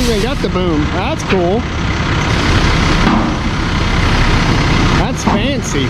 he got the boom. That's cool. That's fancy.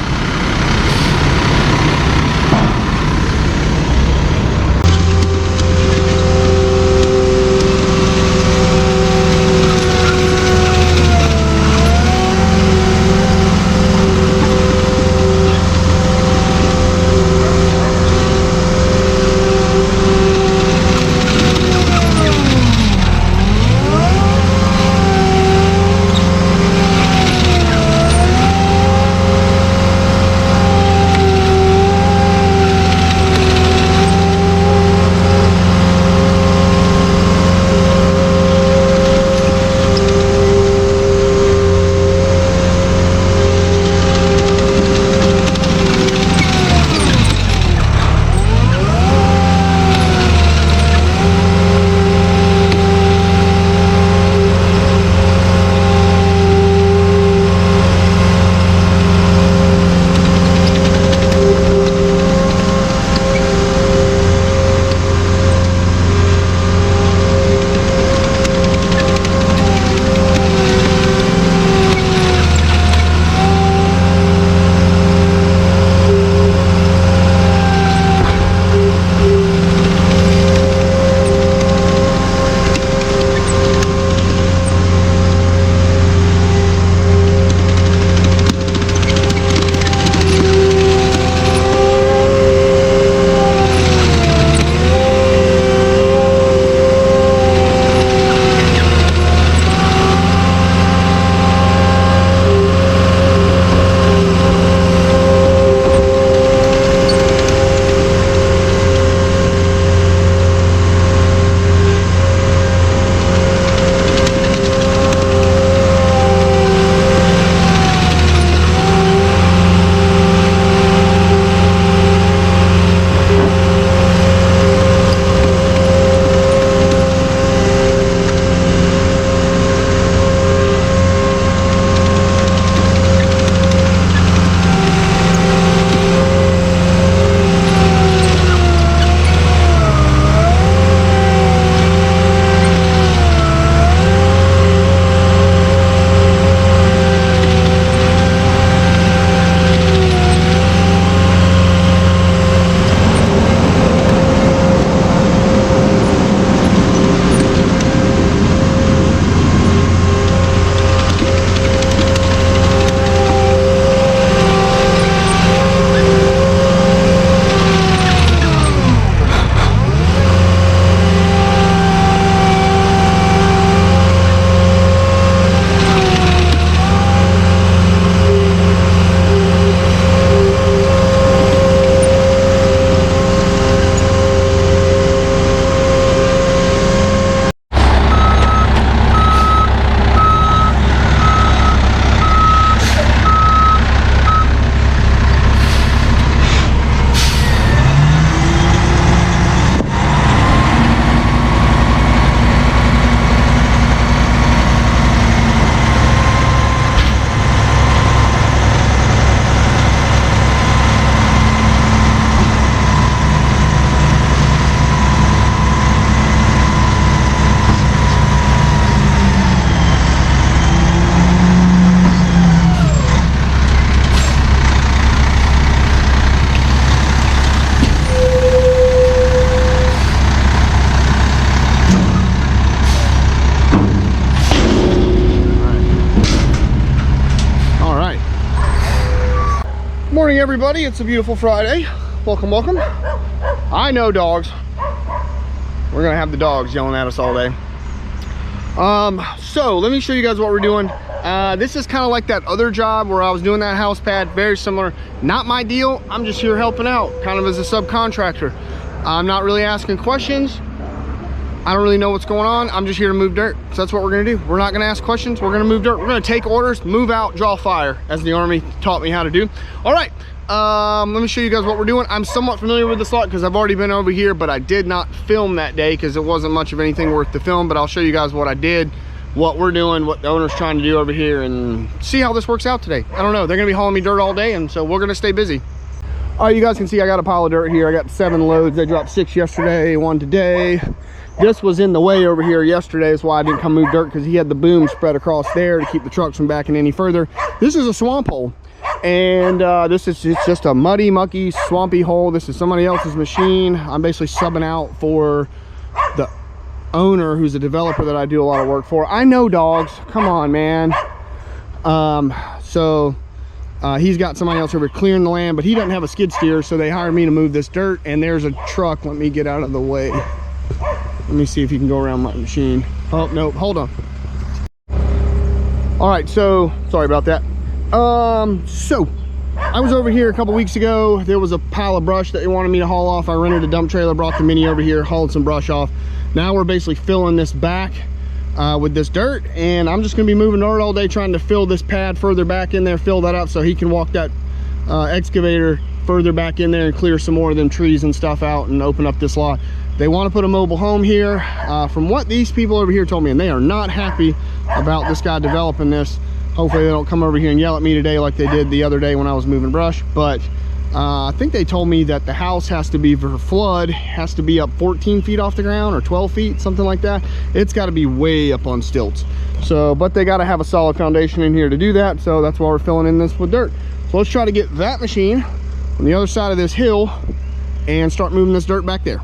Morning everybody, it's a beautiful Friday. Welcome, welcome. I know dogs. We're gonna have the dogs yelling at us all day. So let me show you guys what we're doing. This is kind of like that other job where I was doing that house pad, very similar. Not my deal, I'm just here helping out, kind of as a subcontractor. I'm not really asking questions. I don't really know what's going on. I'm just here to move dirt. So that's what we're gonna do. We're not gonna ask questions, we're gonna move dirt. We're gonna take orders, move out, draw fire, as the Army taught me how to do. All right, let me show you guys what we're doing. I'm somewhat familiar with this lot because I've already been over here, but I did not film that day because it wasn't much of anything worth to film, but I'll show you guys what I did, what we're doing, what the owner's trying to do over here, and see how this works out today. I don't know, they're gonna be hauling me dirt all day, and so we're gonna stay busy. All right, you guys can see I got a pile of dirt here. I got 7 loads. They dropped 6 yesterday, 1 today. This was in the way over here yesterday. That's why I didn't come move dirt, because he had the boom spread across there to keep the trucks from backing any further. This is a swamp hole, and it's just a muddy, mucky, swampy hole. This is somebody else's machine. I'm basically subbing out for the owner, who's a developer that I do a lot of work for. I know dogs. Come on, man. He's got somebody else over clearing the land, but he doesn't have a skid steer, so they hired me to move this dirt. And there's a truck. Let me get out of the way. Let me see if you can go around my machine. Oh, no, hold on. All right, so sorry about that. So I was over here a couple weeks ago. There was a pile of brush that they wanted me to haul off. I rented a dump trailer, brought the Mini over here, hauled some brush off. Now we're basically filling this back with this dirt, and I'm just gonna be moving dirt all day, trying to fill this pad further back in there, fill that up so he can walk that excavator further back in there and clear some more of them trees and stuff out and open up this lot. They want to put a mobile home here, from what these people over here told me, and they are not happy about this guy developing this. Hopefully they don't come over here and yell at me today like they did the other day when I was moving brush. But I think they told me that the house has to be, for flood, has to be up 14 feet off the ground, or 12 feet, something like that. It's got to be way up on stilts. So, but they got to have a solid foundation in here to do that. So that's why we're filling in this with dirt. So let's try to get that machine on the other side of this hill and start moving this dirt back there.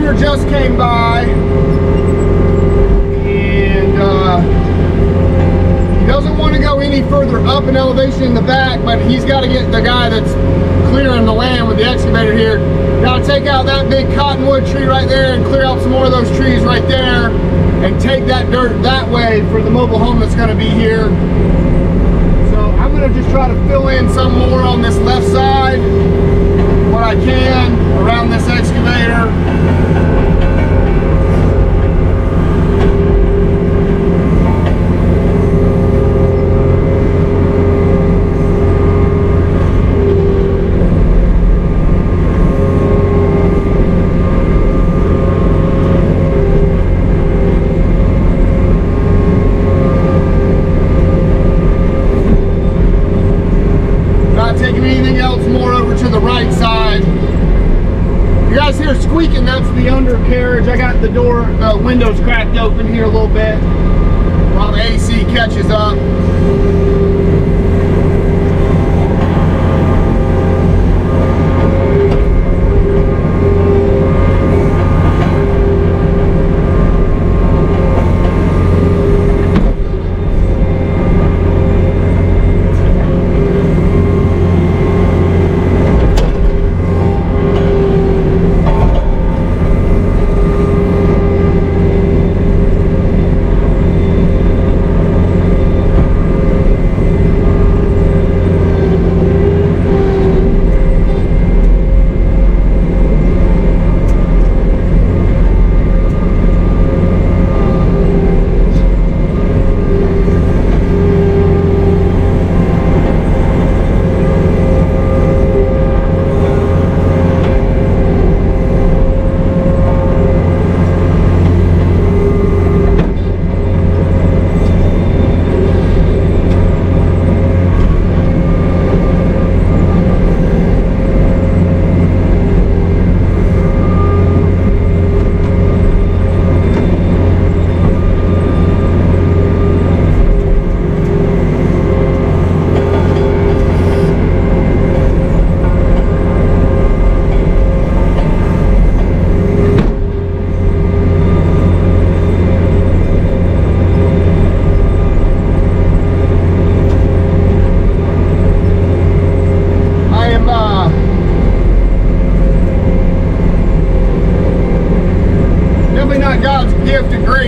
loader just came by, and he doesn't want to go any further up in elevation in the back, but he's got to get the guy that's clearing the land with the excavator here. Got to take out that big cottonwood tree right there and clear out some more of those trees right there and take that dirt that way for the mobile home that's going to be here. So I'm going to just try to fill in some more on this left side, what I can around this excavator. Squeaking, that's the undercarriage. I got the door windows cracked open here a little bit while the AC catches up.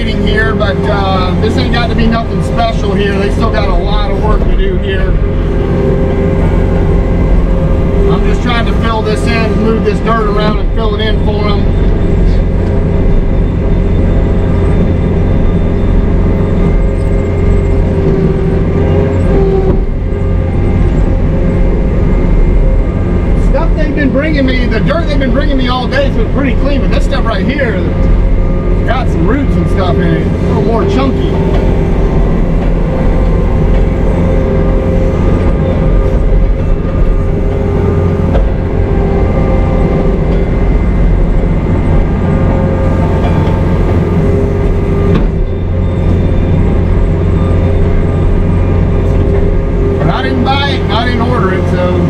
Here, but this ain't got to be nothing special here. They still got a lot of work to do here. I'm just trying to fill this in, move this dirt around and fill it in for them. Stuff they've been bringing me, the dirt they've been bringing me all day has been pretty clean, but this stuff right here got some roots and stuff in it, a little more chunky. But I didn't buy it, I didn't order it, so.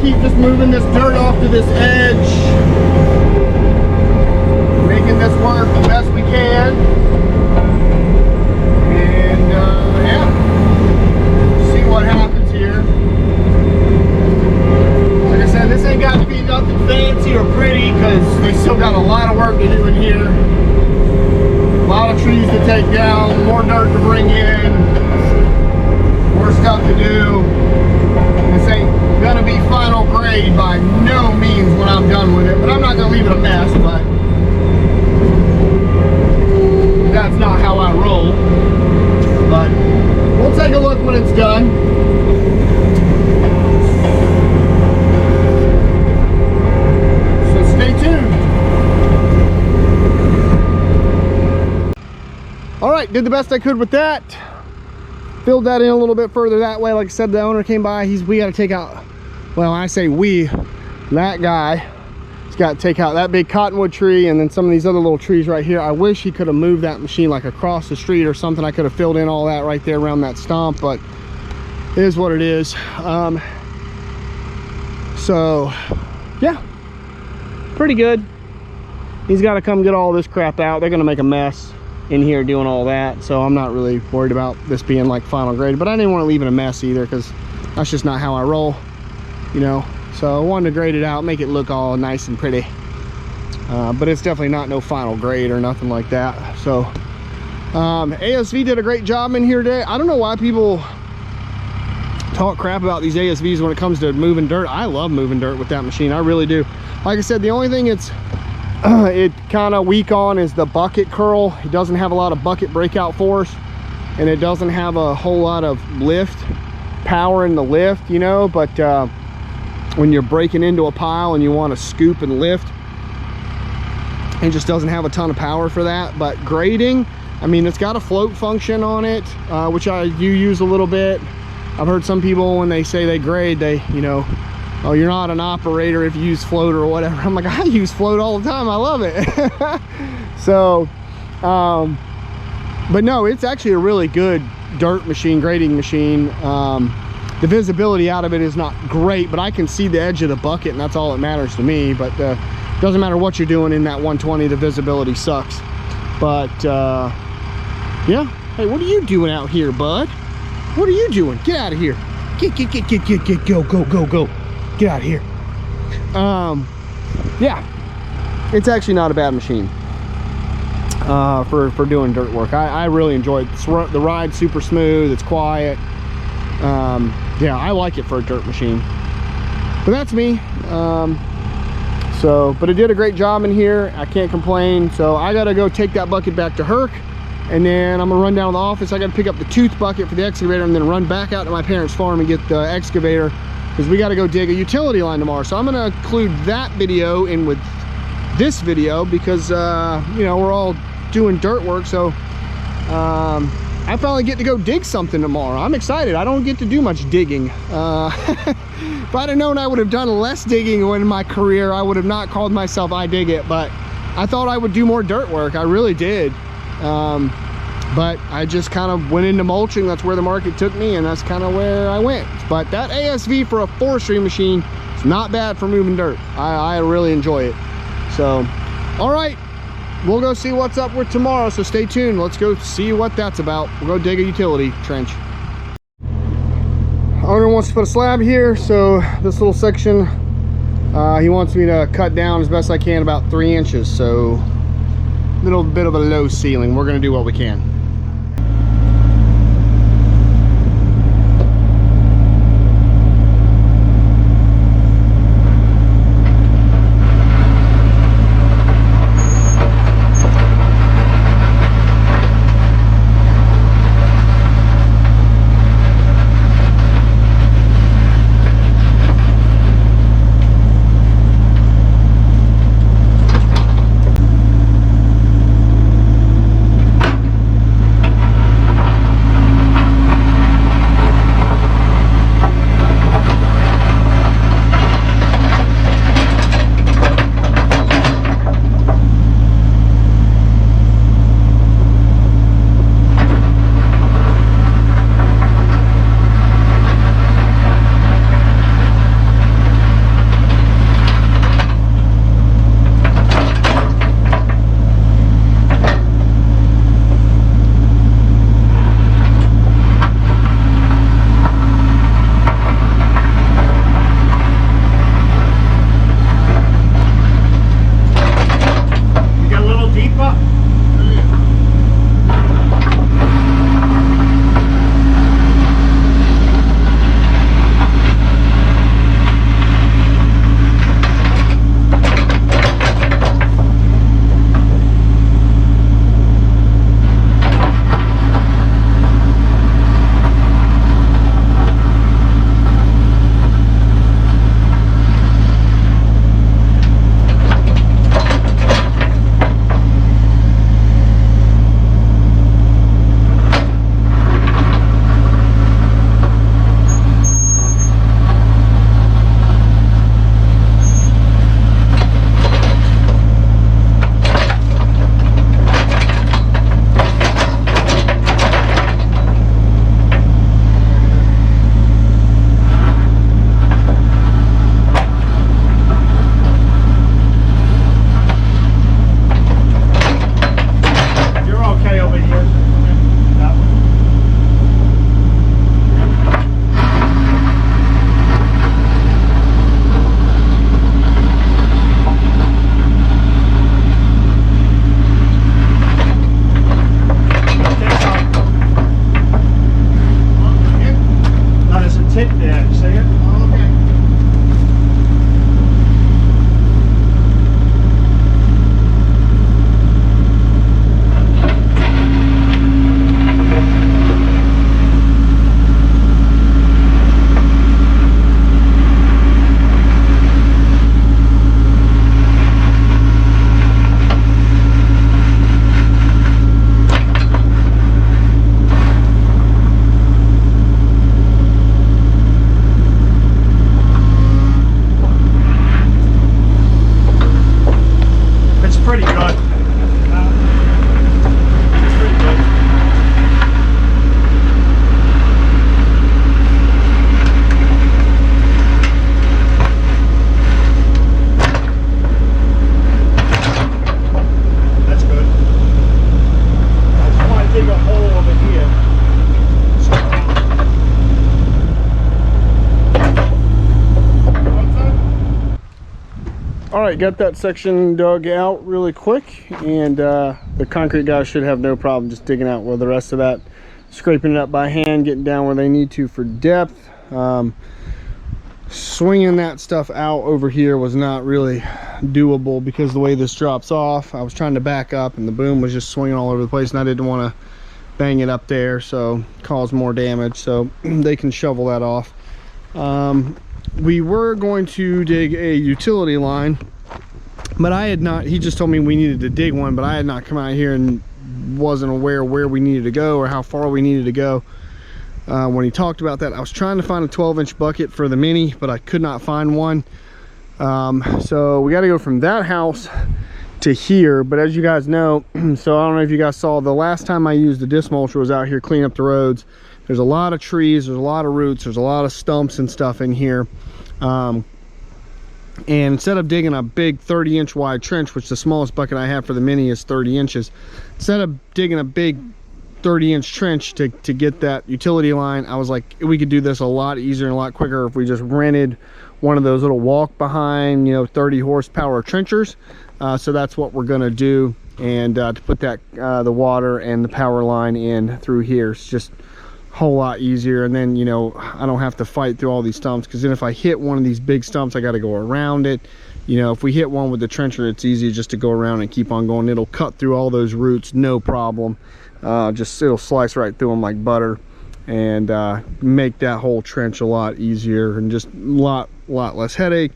keep just moving this dirt off to this edge, making this work the best we can. And yeah, see what happens here. Like I said, this ain't got to be nothing fancy or pretty because they still got a lot of work to do in here. A lot of trees to take down, more dirt to bring in, more stuff to do. This ain't gonna be final grade by no means when I'm done with it, but I'm not gonna leave it a mess, but that's not how I roll. But we'll take a look when it's done. So stay tuned. All right, did the best I could with that. Filled that in a little bit further that way. Like I said, the owner came by. We got to take out, well, I say we, that guy, he's got to take out that big cottonwood tree and then some of these other little trees right here. I wish he could have moved that machine like across the street or something. I could have filled in all that right there around that stump, but it is what it is. So yeah, pretty good. He's got to come get all this crap out. They're going to make a mess in here doing all that, so I'm not really worried about this being like final grade, but I didn't want to leave it a mess either because that's just not how I roll, you know. So I wanted to grade it out, make it look all nice and pretty, but it's definitely not no final grade or nothing like that. So ASV did a great job in here today. I don't know why people talk crap about these ASVs when it comes to moving dirt. I love moving dirt with that machine, I really do. Like I said, the only thing it's kind of weak on is the bucket curl. It doesn't have a lot of bucket breakout force, and it doesn't have a whole lot of lift power in the lift, you know. But when you're breaking into a pile and you want to scoop and lift, it just doesn't have a ton of power for that. But grading, I mean, it's got a float function on it, which I do use a little bit. I've heard some people when they say they grade, they, you know, oh, you're not an operator if you use float or whatever. I'm like, I use float all the time. I love it. So, but no, it's actually a really good dirt machine, grading machine. The visibility out of it is not great, but I can see the edge of the bucket, and that's all that matters to me. But doesn't matter what you're doing in that 120, the visibility sucks. But yeah. Hey, what are you doing out here, bud? What are you doing? Get out of here. Get, go. Get out of here. Yeah, it's actually not a bad machine for doing dirt work. I really enjoy it. The ride's super smooth, it's quiet. Yeah, I like it for a dirt machine. But that's me. But it did a great job in here. I can't complain. So I gotta go take that bucket back to Herc, and then I'm gonna run down to the office. I gotta pick up the tooth bucket for the excavator and then run back out to my parents' farm and get the excavator, because we got to go dig a utility line tomorrow. So I'm going to include that video in with this video because you know, we're all doing dirt work. So I finally get to go dig something tomorrow. I'm excited. I don't get to do much digging. If I'd have known I would have done less digging in my career, I would have not called myself I Dig It, but I thought I would do more dirt work. I really did. But I just kind of went into mulching. That's where the market took me, and that's kind of where I went. But that ASV for a forestry machine is not bad for moving dirt. I really enjoy it. So, all right, we'll go see what's up with tomorrow. So stay tuned. Let's go see what that's about. We'll go dig a utility trench. Owner wants to put a slab here, so this little section, he wants me to cut down as best I can about 3 inches. So a little bit of a low ceiling. We're going to do what we can. tip there, see it? Oh, okay. Pretty good. It's pretty good. That's good. I just want to dig a hole over here. All right, got that section dug out really quick, and the concrete guys should have no problem just digging out with the rest of that, scraping it up by hand, getting down where they need to for depth. Swinging that stuff out over here was not really doable because the way this drops off. I was trying to back up and the boom was just swinging all over the place, and I didn't want to bang it up there, so cause more damage. So they can shovel that off. We were going to dig a utility line, but I had not, he just told me we needed to dig one, but I had not come out here and wasn't aware where we needed to go or how far we needed to go. When he talked about that, I was trying to find a 12-inch bucket for the Mini, but I could not find one. So we got to go from that house to here. But as you guys know, so I don't know if you guys saw, the last time I used the disc mulcher was out here cleaning up the roads. There's a lot of trees, there's a lot of roots, there's a lot of stumps and stuff in here. And instead of digging a big 30-inch wide trench, which the smallest bucket I have for the Mini is 30 inches, instead of digging a big 30-inch trench to get that utility line, I was like, we could do this a lot easier and a lot quicker if we just rented one of those little walk behind, 30 horsepower trenchers. So that's what we're gonna do, and to put that the water and the power line in through here. It's just whole lot easier, and then I don't have to fight through all these stumps, because then if I hit one of these big stumps I got to go around it. If we hit one with the trencher, it's easy just to go around and keep on going. It'll cut through all those roots, no problem. It'll slice right through them like butter, and make that whole trench a lot easier and just a lot less headache.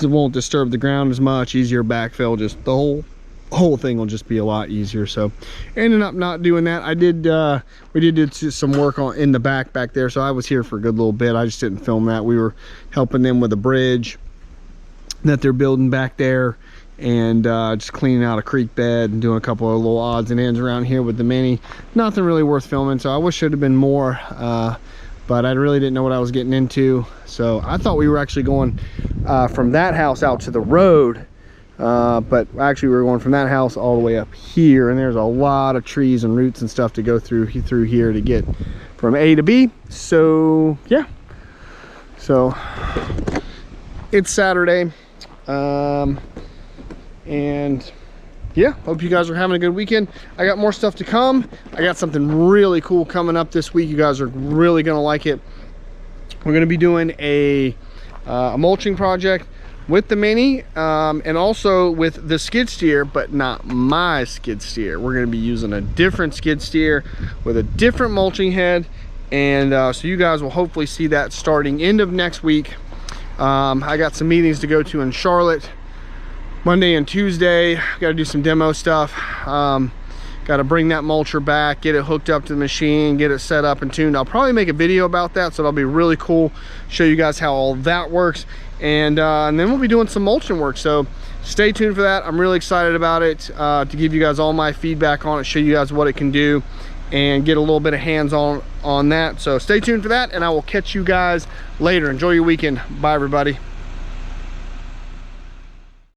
It won't disturb the ground as much, easier backfill, just the whole thing will just be a lot easier. So ended up not doing that. We did some work in the back there, so I was here for a good little bit. I just didn't film that. We were helping them with a bridge that they're building back there, and just cleaning out a creek bed and doing a couple of little odds and ends around here with the Mini. Nothing really worth filming, so I wish it had been more, but I really didn't know what I was getting into. So I thought we were actually going from that house out to the road, but actually we were going from that house all the way up here, and there's a lot of trees and roots and stuff to go through here to get from A to B. So yeah, so it's Saturday, and yeah, hope you guys are having a good weekend. I got more stuff to come. I got something really cool coming up this week. You guys are really gonna like it. We're gonna be doing a mulching project with the Mini, and also with the skid steer, but not my skid steer. We're going to be using a different skid steer with a different mulching head, and so you guys will hopefully see that starting end of next week. I got some meetings to go to in Charlotte Monday and Tuesday. Got to do some demo stuff. Got to bring that mulcher back, get it hooked up to the machine, get it set up and tuned. I'll probably make a video about that, so that'll be really cool. Show you guys how all that works, and then we'll be doing some mulching work. So stay tuned for that. I'm really excited about it, to give you guys all my feedback on it, show you guys what it can do, and get a little bit of hands-on on that. So stay tuned for that, and I will catch you guys later. Enjoy your weekend. Bye, everybody.